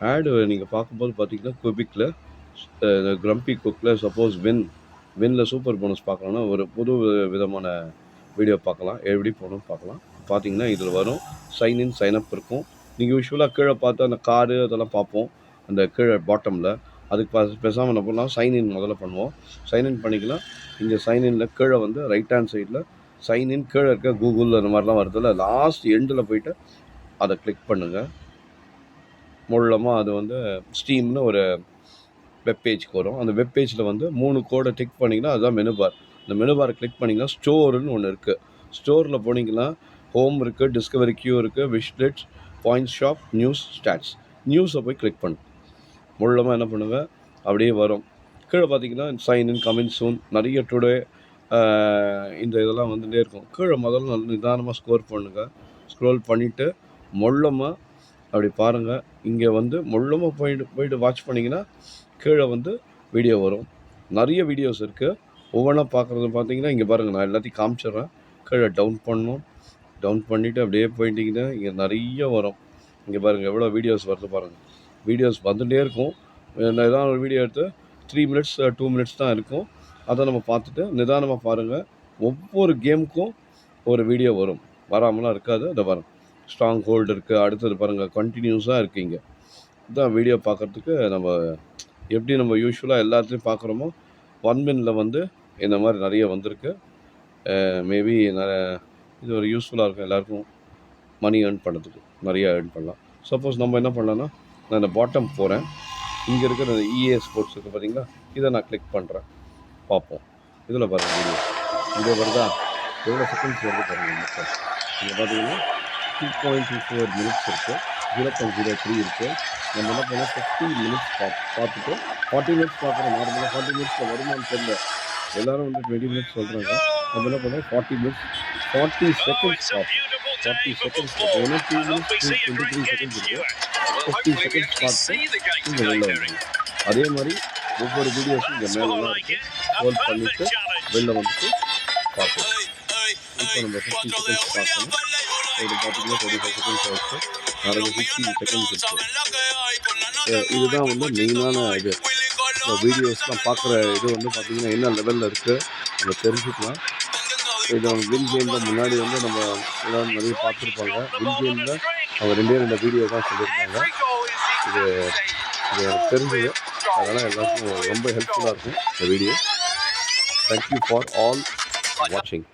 ஆடு நீங்கள் பார்க்கும்போது பார்த்தீங்கன்னா குபிக்கில் கிரம்பி குக்கில் சப்போஸ் வின்ல சூப்பர் போனஸ் பார்க்கலான்னா ஒரு புது விதமான வீடியோ பார்க்கலாம். எப்படி போகணும்னு பார்க்கலாம். பார்த்தீங்கன்னா இதில் வரும் சைன்இன் சைன்அப் இருக்கும். நீங்கள் யூஸ்வலாக கீழே பார்த்து அந்த கார்டு அதெல்லாம் பார்ப்போம் அந்த கீழே பாட்டமில். அதுக்கு பேசாமல் என்ன பண்ணலாம், சைன்இன் முதல்ல பண்ணுவோம். சைன்இன் பண்ணிக்கலாம். இங்கே சைன்இனில் கீழே வந்து ரைட் ஹேண்ட் சைடில் சைன்இன் கீழே இருக்க கூகுள் அந்த மாதிரிலாம் வருதுல்ல, லாஸ்ட் எண்டில் போயிட்டு அதை கிளிக் பண்ணுங்கள். மூலமாக அது வந்து ஸ்டீம்னு ஒரு வெப்பேஜ்க்கு வரும். அந்த வெப்பேஜில் வந்து 3 கோடை டிக் பண்ணிங்கன்னா அதுதான் மெனு பார். இந்த மெனு பாரை கிளிக் பண்ணிங்கன்னா ஸ்டோருன்னு ஒன்று இருக்குது. ஸ்டோரில் போனீங்கன்னா ஹோம் இருக்குது, டிஸ்கவரி கியூ இருக்குது, விஷ்லிட்ஸ், பாயிண்ட்ஸ் ஷாப், நியூஸ், ஸ்டாட்ஸ். நியூஸை போய் கிளிக் பண்ணு. மூலமாக என்ன பண்ணுங்கள், அப்படியே வரும். கீழே பார்த்தீங்கன்னா சைன்இன் கமிங் சூன் நிறைய டுடே இந்த இதெல்லாம் வந்துகிட்டே இருக்கும். கீழே முதல்ல நல்ல நிதானமாக ஸ்கோர் பண்ணுங்கள். ஸ்க்ரோல் பண்ணிவிட்டு மொல்லமாக அப்படி பாருங்கள். இங்கே வந்து மொல்லமாக போயிட்டு வாட்ச் பண்ணிங்கன்னா கீழே வந்து வீடியோ வரும். நிறைய வீடியோஸ் இருக்குது. ஒவ்வொன்றா பார்க்குறது பார்த்தீங்கன்னா இங்கே பாருங்கள், நான் எல்லாத்தையும் காமிச்சிட்றேன். கீழே டவுன் பண்ணணும். டவுன் பண்ணிவிட்டு அப்படியே போயிட்டிங்கன்னா இங்கே நிறைய வரும். இங்கே பாருங்கள் எவ்வளோ வீடியோஸ் வருது பாருங்கள். வீடியோஸ் வந்துகிட்டே இருக்கும். ஏதாவது ஒரு வீடியோ எடுத்து 3 மினிட்ஸ் 2 மினிட்ஸ் தான் இருக்கும். அதை நம்ம பார்த்துட்டு நிதானமாக பாருங்கள். ஒவ்வொரு கேமுக்கும் ஒரு வீடியோ வரும், வராமலாம் இருக்காது. அதை பாருங்கள், ஸ்ட்ராங் ஹோல்டு இருக்குது. அடுத்தது பாருங்கள் கண்டினியூஸாக இருக்குது. இங்கே இதுதான் வீடியோ பார்க்குறதுக்கு நம்ம எப்படி நம்ம யூஸ்வலாக எல்லாத்துலேயும் பார்க்குறோமோ 1 மினில் வந்து இந்த மாதிரி நிறைய வந்திருக்கு. மேபி இது ஒரு யூஸ்ஃபுல்லாக இருக்கும் எல்லாருக்கும். மணி ஏர்ன் பண்ணுறதுக்கு நிறையா ஏர்ன் பண்ணலாம். சப்போஸ் நம்ம என்ன பண்ணலான்னா, நான் இந்த பாட்டம் போகிறேன். இங்கே இருக்கிற EA ஸ்போர்ட்ஸ் இருக்குது பார்த்தீங்களா, இதை நான் கிளிக் பண்ணுறேன். பார்ப்போம். இதில் பாருங்கள் வீடியோ வருதா, எவ்வளோ செகண்ட்ஸ் வருது பாருங்கள். மொத்தம் இங்கே பார்த்தீங்கன்னா 2.24 மினிட்ஸ் இருக்குது, 0.03 இருக்குது. நம்ம என்ன பண்ணோம், 50 மினிட்ஸ் பார்த்துட்டு 40 மினிட்ஸ் பார்க்குறோம். நார்மலாக 40 மினிட்ஸில் வருமானு தெரியல, எல்லோரும் வந்து 20 மினிட்ஸ் சொல்கிறாங்க. நம்ம என்ன பண்ணோம், 40 மினிட்ஸ் 40 செகண்ட்ஸ் பார்ப்போம். 40 செகண்ட்ஸ் பார்த்தோம்னா 2 மினிட்ஸ் 23 செகண்ட்ஸ் இருக்குது. 50 செகண்ட்ஸ் பார்த்து இங்கே வெளில வருது. அதே மாதிரி ஒவ்வொரு வீடியோஸும் இங்கே மேலெலாம் இருக்குது. ஸ்க்ரோல் பண்ணிவிட்டு வெளில வந்துட்டு பார்ப்போம். இப்போ நம்ம 50 செகண்ட்ஸ் பார்க்கணும். இது பார்த்தீங்கன்னா 25 செகண்ட்ஸ் ஆகிடுச்சு. நிறைய 15 செகண்ட்ஸ் இருக்குது. இதுதான் வந்து மெயினான இது. இப்போ வீடியோஸ்லாம் பார்க்குற இது வந்து பார்த்திங்கன்னா என்ன லெவலில் இருக்குது நம்ம தெரிஞ்சுக்கலாம். இது அவங்க வின் கேமில் முன்னாடி வந்து நம்ம எல்லோரும் நிறைய பார்த்துருப்பாங்க. வின் கேமில் அவங்க 2 வீடியோ தான் சொல்லியிருப்பாங்க. இது எனக்கு தெரிஞ்சது, அதனால் எல்லாருக்கும் ரொம்ப ஹெல்ப்ஃபுல்லாக இருக்கும் இந்த வீடியோ. தேங்க்யூ ஃபார் ஆல் வாட்சிங்.